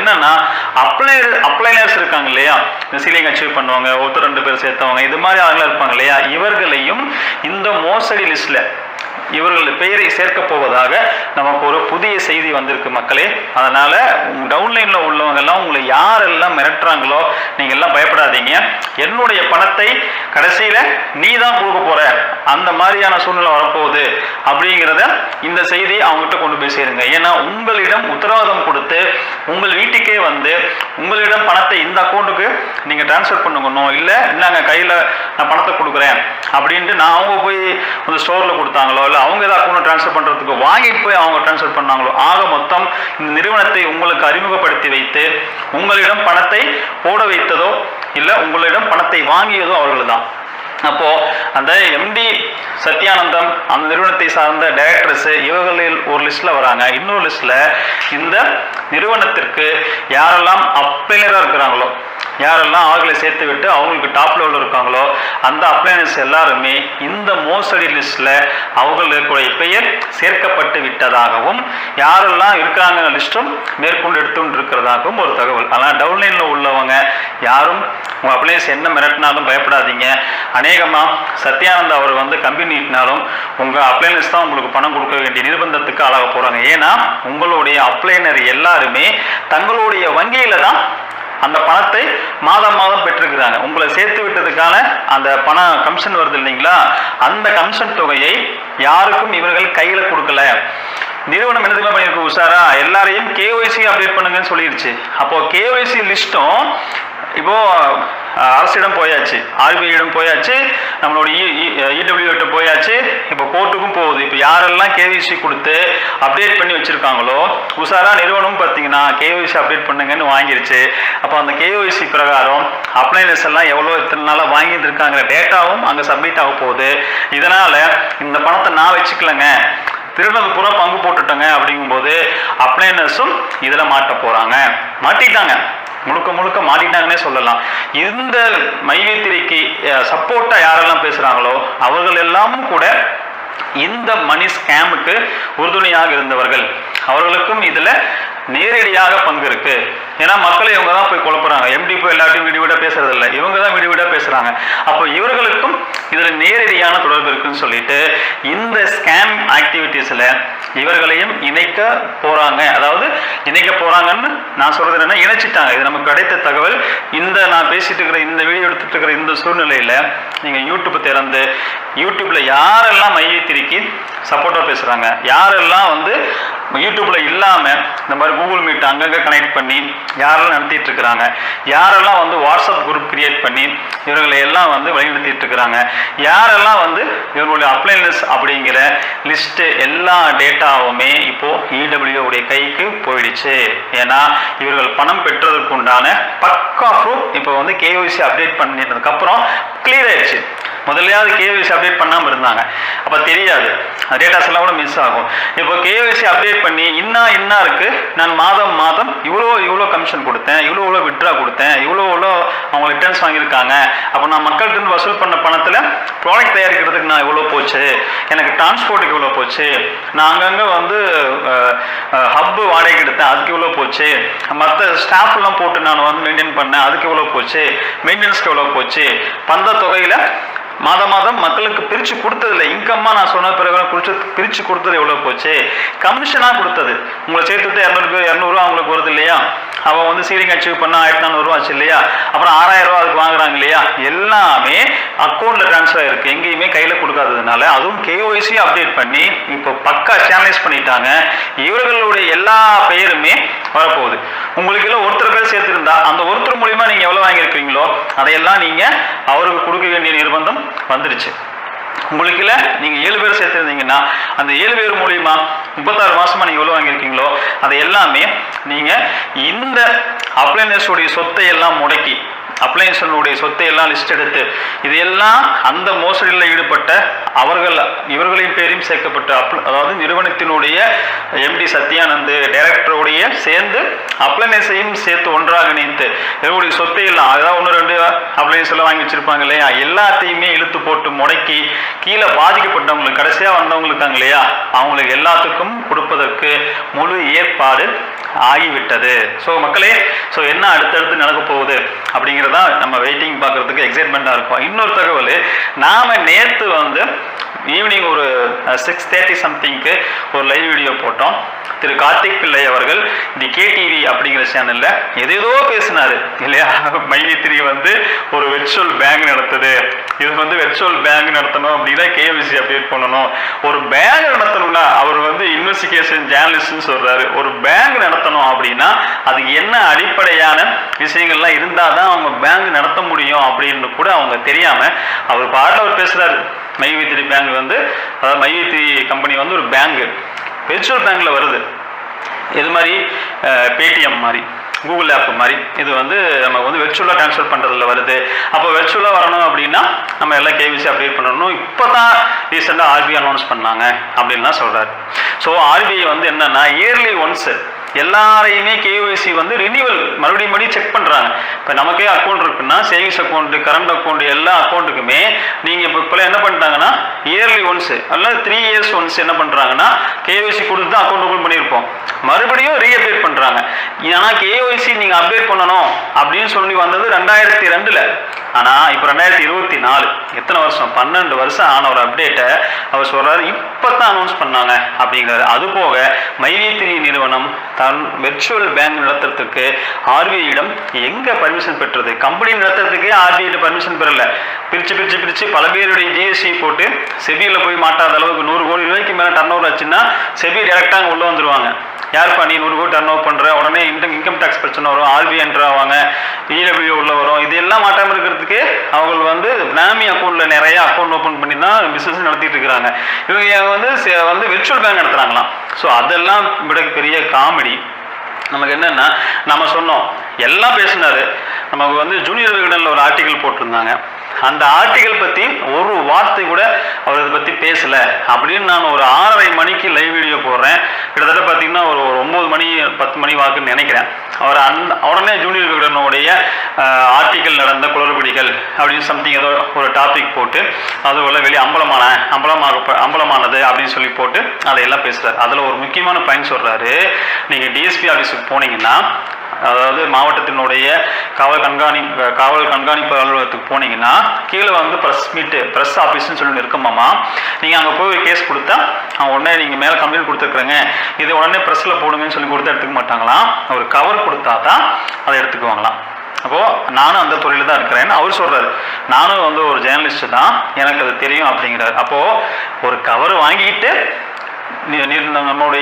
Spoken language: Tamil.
என்னன்னா அப்ளைனர்ஸ் இருக்காங்க இல்லையா, இந்த சீலிங் அச்சீவ் பண்ணுவாங்க, ஒருத்தர் 2 பேர் சேர்த்தவங்க, இது மாதிரி ஆளுங்க இருப்பாங்க இல்லையா, இவர்களையும் இந்த மோசடி லிஸ்ட்ல இவர்கள் பெயரை சேர்க்க போவதாக நமக்கு ஒரு புதிய செய்தி வந்திருக்கு மக்களே. அதனால டவுன்லைன்ல உள்ளவங்க எல்லாம் உங்களை யாரெல்லாம் மிரட்டுறாங்களோ நீங்க எல்லாம் பயப்படாதீங்க. என்னுடைய பணத்தை கடைசியில நீ தான் கொடுக்க போற, அந்த மாதிரியான சூழ்நிலை வரப்போகுது அப்படிங்கிறத இந்த செய்தி அவங்ககிட்ட கொண்டு போய் சேருங்க. ஏன்னா உங்களிடம் உத்தரவாதம் கொடுத்து உங்கள் வீட்டுக்கே வந்து உங்களிடம் பணத்தை இந்த அக்கௌண்ட்டுக்கு நீங்க டிரான்ஸ்ஃபர் பண்ணுங்கணும், இல்லை நாங்க கையில நான் பணத்தை கொடுக்குறேன் அப்படின்ட்டு நான் அவங்க போய் இந்த ஸ்டோர்ல கொடுத்தாங்களோ இல்லை அவங்க ஏதாவது அக்கௌண்ட் டிரான்ஸ்ஃபர் பண்றதுக்கு வாங்கிட்டு போய் அவங்க டிரான்ஸ்ஃபர் பண்ணாங்களோ, ஆக மொத்தம் இந்த நிறுவனத்தை உங்களுக்கு அறிமுகப்படுத்தி வைத்து உங்களிடம் பணத்தை போட வைத்ததோ இல்லை உங்களிடம் பணத்தை வாங்கியதோ அவர்கள் தான். அப்போ அந்த எம்டி சத்யானந்தம், அந்த நிறுவனத்தை சார்ந்த டைரக்டர்ஸ், இவர்களில் ஒரு லிஸ்ட்ல வராங்க. இன்னொரு லிஸ்ட்ல இந்த நிறுவனத்திற்கு யாரெல்லாம் அப்ளைனரா இருக்கிறாங்களோ, யாரெல்லாம் அவர்களை சேர்த்து விட்டு அவங்களுக்கு டாப் லெவலில் இருக்காங்களோ அந்த அப்ளைனர்ஸ் எல்லாருமே இந்த மோசடி லிஸ்ட்ல அவர்களுடைய பெயர் சேர்க்கப்பட்டு விட்டதாகவும் யாரெல்லாம் இருக்கிறாங்க லிஸ்ட்டும் மேற்கொண்டு எடுத்துட்டு இருக்கிறதாகவும் ஒரு தகவல். ஆனால் டவுன்லைன்ல உள்ளவங்க யாரும் உங்க அப்ளைனர்ஸ் என்ன மிரட்டினாலும் பயப்படாதீங்க. அநேகமா சத்யானந்தா அவர் வந்து கம்பெனி நீட்டினாலும் உங்க அப்ளைனர்ஸ் தான் உங்களுக்கு பணம் கொடுக்க வேண்டிய நிர்பந்தத்துக்கு ஆளாக போறாங்க. ஏன்னா உங்களுடைய அப்ளைனர் எல்லாருமே தங்களுடைய வங்கியில தான் அந்த பணத்தை மாதம் மாதம் பெற்றிருக்கிறாங்க. உங்களை சேர்த்து விட்டதுக்கான அந்த பண கமிஷன் வருது இல்லைங்களா, அந்த கமிஷன் தொகையை யாருக்கும் இவர்கள் கையில கொடுக்கல. நிறுவனம் என்ன பண்ணிருக்கு, உஷாரா எல்லாரையும் KYC அப்டேட் பண்ணுங்கன்னு சொல்லிடுச்சு. அப்போ KYC லிஸ்ட்டும் இப்போ அரசிடம் போயாச்சு, RBI போயாச்சு, நம்மளுடைய EW போயாச்சு, இப்போ கோர்ட்டுக்கும் போகுது. இப்போ யாரெல்லாம் KYC கொடுத்து அப்டேட் பண்ணி வச்சிருக்காங்களோ உஷாரா நிறுவனம் பார்த்தீங்கன்னா KYC அப்டேட் பண்ணுங்கன்னு வாங்கிருச்சு. அப்போ அந்த KYC பிரகாரம் அப்ளைனர்ஸ் எல்லாம் எவ்வளோ இத்தனை நாளாக வாங்கிட்டு இருக்காங்க டேட்டாவும் அங்கே சப்மிட் ஆக போகுது. இதனால இந்த பணத்தை நான் வச்சுக்கலங்க, திருடது பூரா பங்கு போட்டுட்டோங்க அப்படிங்கும்போது அப்ளைனர்ஸும் இதில் மாட்ட போறாங்க. மாட்டிட்டாங்க, முழுக்க முழுக்க மாட்டிட்டாங்கன்னே சொல்லலாம். இந்த மைவேத்திரிக்கு சப்போர்ட்டா யாரெல்லாம் பேசுறாங்களோ அவர்கள் எல்லாமும் கூட இந்த மணி ஸ்கேமுக்கு உறுதுணையாக இருந்தவர்கள். அவர்களுக்கும் இதுல நேரடியாக பங்கு இருக்கு. ஏன்னா மக்களை இவங்க தான் போய் குழப்புறாங்க. MD போய் எல்லாத்தையும் விடுவிட பேசுறது இல்லை, இவங்க தான் விடுவிட பேசுறாங்க. அப்போ இவர்களுக்கும் இதுல நேரடியான தொடர்பு இருக்குன்னு சொல்லிட்டு இந்த ஸ்கேம் ஆக்டிவிட்டிஸ்ல இவர்களையும் இணைக்க போறாங்க. அதாவது இணைக்க போறாங்கன்னு நான் சொல்றது என்னன்னா இணைச்சிட்டாங்க. இது நமக்கு கிடைத்த தகவல். இந்த நான் பேசிட்டு இருக்கிற இந்த வீடியோ எடுத்துட்டு இருக்கிற இந்த சூழ்நிலையில நீங்க யூடியூப் திறந்து யூடியூப்ல யாரெல்லாம் மையத்திரிக்கு சப்போர்ட்டா பேசுறாங்க, யாரெல்லாம் வந்து யூடியூப்ல இல்லாம இந்த மாதிரி கூகுள் மீட் அங்கங்க கனெக்ட் பண்ணி யாரெல்லாம் நடத்திட்டு இருக்கிறாங்க, யாரெல்லாம் வந்து வாட்ஸ்அப் குரூப் கிரியேட் பண்ணி இவர்களை எல்லாம் வந்து வழிநடத்திட்டு இருக்கிறாங்க, யாரெல்லாம் வந்து இவர்களுடைய அப்ளைனர்ஸ் அப்படிங்கிற லிஸ்ட் எல்லா டேட்டாவுமே இப்போ EW உடைய கைக்கு போயிடுச்சு. ஏன்னா இவர்கள் பணம் பெற்றதற்கு உண்டான பக்கா ப்ரூஃப் இப்போ வந்து KYC அப்டேட் பண்ணிட்டதுக்கு அப்புறம் கிளியர் ஆயிடுச்சு. முதல்லையாவது KYC அப்டேட் பண்ணாமல் இருந்தாங்க, அப்போ தெரியாது, டேட்டாஸ் எல்லாம் கூட மிஸ் ஆகும். இப்போ KYC அப்டேட் பண்ணி இன்னா இருக்கு, நான் மாதம் மாதம் இவ்வளோ கமிஷன் கொடுத்தேன், இவ்வளோ விட்ரா கொடுத்தேன், இவ்வளோ அவங்க ரிட்டர்ன்ஸ் வாங்கியிருக்காங்க, அப்போ நான் மக்கள்கிட்ட வசூல் பண்ண பணத்தில் ப்ராடக்ட் தயாரிக்கிறதுக்கு நான் இவ்வளோ போச்சு, எனக்கு டிரான்ஸ்போர்ட்டுக்கு இவ்வளோ போச்சு, நான் அங்கங்கே வந்து ஹப்பு வாடகைக்கு எடுத்தேன் அதுக்கு இவ்வளோ போச்சு, மற்ற ஸ்டாஃப்லாம் போட்டு நான் வந்து மெயின்டைன் பண்ணேன் அதுக்கு இவ்வளோ போச்சு, மெயின்டெனன்ஸ்க்கு எவ்வளோ போச்சு, பந்த தொகையில் மாதம் மாதம் மக்களுக்கு பிரித்து கொடுத்ததில்ல, இன்கம்மா நான் சொன்ன பிறகு பிரித்து கொடுத்தது எவ்வளோ போச்சு, கமிஷனாக கொடுத்தது உங்களை சேர்த்துட்டு 200 அவங்களுக்கு வருது இல்லையா, அவன் வந்து சீலிங் அச்சீவ் பண்ண 1400 ஆச்சு இல்லையா, அப்புறம் 6000 அதுக்கு வாங்குறாங்க இல்லையா, எல்லாமே அக்கௌண்ட்டில் ட்ரான்ஸ்ஃபர் ஆயிருக்கு, எங்கேயுமே கையில் கொடுக்காததுனால அதுவும் KYC அப்டேட் பண்ணி இப்போ பக்கா சேனலைஸ் பண்ணிட்டாங்க. இவர்களுடைய எல்லா பெயருமே வரப்போகுது. உங்களுக்கு எல்லாம் ஒருத்தர் பேர் சேர்த்துருந்தா அந்த ஒருத்தர் மூலியமா நீங்கள் எவ்வளோ வாங்கியிருக்கீங்களோ அதையெல்லாம் நீங்கள் அவருக்கு கொடுக்க வேண்டிய நிர்பந்தம் வந்துருச்சு. உங்களுக்கு இல்லை, நீங்கள் 7 பேர் சேர்த்துருந்தீங்கன்னா அந்த 7 பேர் மூலியமா 36 மாசமா நீங்கள் எவ்வளோ வாங்கியிருக்கீங்களோ அதை எல்லாமே நீங்கள் இந்த அப்ளைனர்ஸுடைய சொத்தை எல்லாம் முடக்கி அப்ளைன்ஸனுடைய சொத்தை எல்லாம் லிஸ்ட் எடுத்து இதையெல்லாம் அந்த மோசடியில் ஈடுபட்ட இவர்களின் பேரையும் சேர்க்கப்பட்ட அதாவது நிறுவனத்தினுடைய MD சத்யானந்த் டைரக்டருடைய சேர்ந்து அப்ளைன்ஸையும் சேர்த்து ஒன்றாக இணைத்து இவருடைய சொத்தை எல்லாம் அதாவது 1-2 அப்ளைன்ஸ் எல்லாம் வாங்கி வச்சிருப்பாங்க இல்லையா, எல்லாத்தையுமே இழுத்து போட்டு முடக்கி கீழே பாதிக்கப்பட்டவங்களுக்கு கடைசியாக வந்தவங்களுக்கு இருக்காங்க இல்லையா அவங்களுக்கு எல்லாத்துக்கும் கொடுப்பதற்கு முழு ஏற்பாடு ஆகிவிட்டது. ஸோ மக்களே, ஸோ என்ன அடுத்தடுத்து நடக்க போகுது அப்படிங்கிறதா நம்ம வெயிட்டிங் பார்க்கறதுக்கு எக்ஸைட்மெண்ட்டாக இருக்கும். இன்னொரு தகவல், நாம் நேற்று வந்து ஈவினிங் ஒரு 6:30 சம்திங்க்கு ஒரு லைவ் வீடியோ போட்டோம். திரு கார்த்திக் பிள்ளை அவர்கள் தி கேடிவி அப்படிங்கிற சேனல்ல எதேதோ பேசினாரு இல்லையா. மைவி3 வந்து ஒரு வெர்ச்சுவல் பேங்க் நடத்துது, இது வந்து வெர்ச்சுவல் பேங்க் நடத்தணும் அப்படின்னா கேவிசி அப்டேட் பண்ணணும். ஒரு பேங்க் நடத்தணும்னா அவர் வந்து இன்வெஸ்டிகேஷன் ஜேர்னலிஸ்ட்னு சொல்றாரு. ஒரு பேங்க் நடத்தணும் அப்படின்னா அதுக்கு என்ன அடிப்படையான விஷயங்கள்லாம் இருந்தால் தான் அவங்க பேங்க் நடத்த முடியும் அப்படின்னு கூட அவங்க தெரியாம அவர் பாட்டில் அவர் பேசுறாரு. மைவி3 பேங்க் வந்து, அதாவது மைவி3 கம்பெனி வந்து ஒரு பேங்க் வெர்ச்சுவல் பேங்க்ல வருது. இது மாதிரி பேடிஎம் மாதிரி, கூகுள் ஆப் மாதிரி இது வந்து நம்ம வந்து வெர்ச்சுவலாக ட்ரான்ஸ்ஃபர் பண்ணுறதுல வருது. அப்போ வெர்ச்சுவலாக வரணும் அப்படின்னா நம்ம எல்லாம் கேவிசி அப்டேட் பண்ணணும். இப்போ தான் ரீசெண்டாக ஆர்பிஐ அனௌன்ஸ் பண்ணாங்க அப்படின்லாம் சொல்கிறாரு. ஸோ ஆர்பிஐ வந்து என்னென்னா இயர்லி ஒன்ஸ் எல்லாரையுமே கேஒய்சி வந்து ரினியூவல் மறுபடியும் செக் பண்ணுறாங்க. இப்போ நமக்கே அக்கௌண்ட் இருக்குன்னா சேவிங்ஸ் அக்கௌண்ட்டு, கரண்ட் அக்கௌண்ட், எல்லா அக்கௌண்ட்டுக்குமே நீங்கள் இப்போ என்ன பண்ணிட்டாங்கன்னா இயர்லி ஒன்ஸு அல்லது 3 இயர்ஸ் ஒன்ஸ் என்ன பண்ணுறாங்கன்னா கேஒய்சி கொடுத்து தான் அக்கௌண்ட் ஓப்பன் பண்ணியிருப்போம், மறுபடியும் ரீஅப்டேட் பண்ணுறாங்க. ஆனால் கேஒய்சி நீங்கள் அப்டேட் பண்ணணும் அப்படின்னு சொல்லி வந்தது 2002. ஆனால் இப்போ 2024, எத்தனை வருஷம், 12 வருஷம் ஆன ஒரு அப்டேட்டை அவர் சொல்கிறாரு இப்போ தான் அனௌன்ஸ் பண்ணாங்க அப்படிங்கிறாரு. அதுபோக மைவி3 நிறுவனம் தன் வெர்ச்சுவல் பேங்க் நடத்துறதுக்கு ஆர்பிஐயிடம் எங்கே பர்மிஷன் பெற்றது? கம்பெனி நடத்துறதுக்கே ஆர்பிஐ பர்மிஷன் பெறல. பிரித்து பல பேருடைய ஜிஎஸ்டி போட்டு செபியில் போய் மாட்டாத அளவுக்கு 100 கோடி ரூபாய்க்கு மேலே டர்ன் ஓவர் ஆச்சுன்னா செபி டேரெக்டாக உள்ளே வந்துடுவாங்க. யாருப்பா நீ 100 கோடி டர்ன் ஓவர் பண்ணுற, உடனே இன்கம் டேக்ஸ் பிரச்சனை வரும், ஆர்பிஐ என்ட்ரு ஆவாங்க, இடபிள்யூ உள்ள வரும். இது எல்லாம் மாட்டாமல் இருக்கிறதுக்கு அவங்க வந்து நாமி அக்கௌண்ட்டில் நிறைய அக்கௌண்ட் ஓப்பன் பண்ணி தான் பிஸ்னஸ் நடத்திட்டு இருக்கிறாங்க. இவங்க வந்து வெர்ச்சுவல் பேங்க் நடத்துகிறாங்களாம். ஸோ அதெல்லாம் விட பெரிய காமெடி. நமக்கு என்னென்னா, நம்ம சொன்னோம் எல்லாம் பேசினார். நமக்கு வந்து ஜூனியர் விகடனில் ஒரு ஆர்டிக்கல் போட்டிருந்தாங்க. அந்த ஆர்டிக்கல் பற்றி ஒரு வார்த்தை கூட அவர் இதை பற்றி பேசலை அப்படின்னு நான் ஒரு 6:30 மணிக்கு லைவ் வீடியோ போடுறேன். கிட்டத்தட்ட பார்த்தீங்கன்னா ஒரு 9 மணி 10 மணி வாக்குன்னு நினைக்கிறேன். அவர் உடனே ஜூனியர் விகடனுடைய ஆர்டிக்கல் நடந்த குளறுபடிகள் அப்படின்னு சம்திங் ஏதோ ஒரு டாபிக் போட்டு அதுபோல் வெளியே அம்பலமானது அப்படின்னு சொல்லி போட்டு அதையெல்லாம் பேசுகிறார். அதில் ஒரு முக்கியமான பாயிண்ட் சொல்கிறாரு. நீங்கள் டிஎஸ்பி ஆஃபீஸுக்கு போனீங்கன்னா, அதாவது மாவட்டத்தினுடைய காவல் கண்காணிப்பு அலுவலகத்துக்கு போனீங்கன்னா கீழே வந்து ப்ரெஸ் ஆஃபீஸ்ன்னு சொல்லி இருக்குமாமா. நீங்கள் அங்கே போய் கேஸ் கொடுத்தா அவங்க உடனே நீங்கள் மேலே கம்ப்ளைண்ட் கொடுத்துருக்குறேங்க, இது உடனே ப்ரெஸ்ஸில் போடுங்கன்னு சொல்லி கொடுத்தா எடுத்துக்க மாட்டாங்களாம். ஒரு கவர் கொடுத்தா தான் அதை எடுத்துக்குவாங்களாம். அப்போது நானும் அந்த துறையில் தான் இருக்கிறேன்னு அவர் சொல்கிறாரு. நானும் வந்து ஒரு ஜேர்னலிஸ்ட்டு தான், எனக்கு அது தெரியும் அப்படிங்கிறார். அப்போது ஒரு கவர் வாங்கிட்டு நம்மளுடைய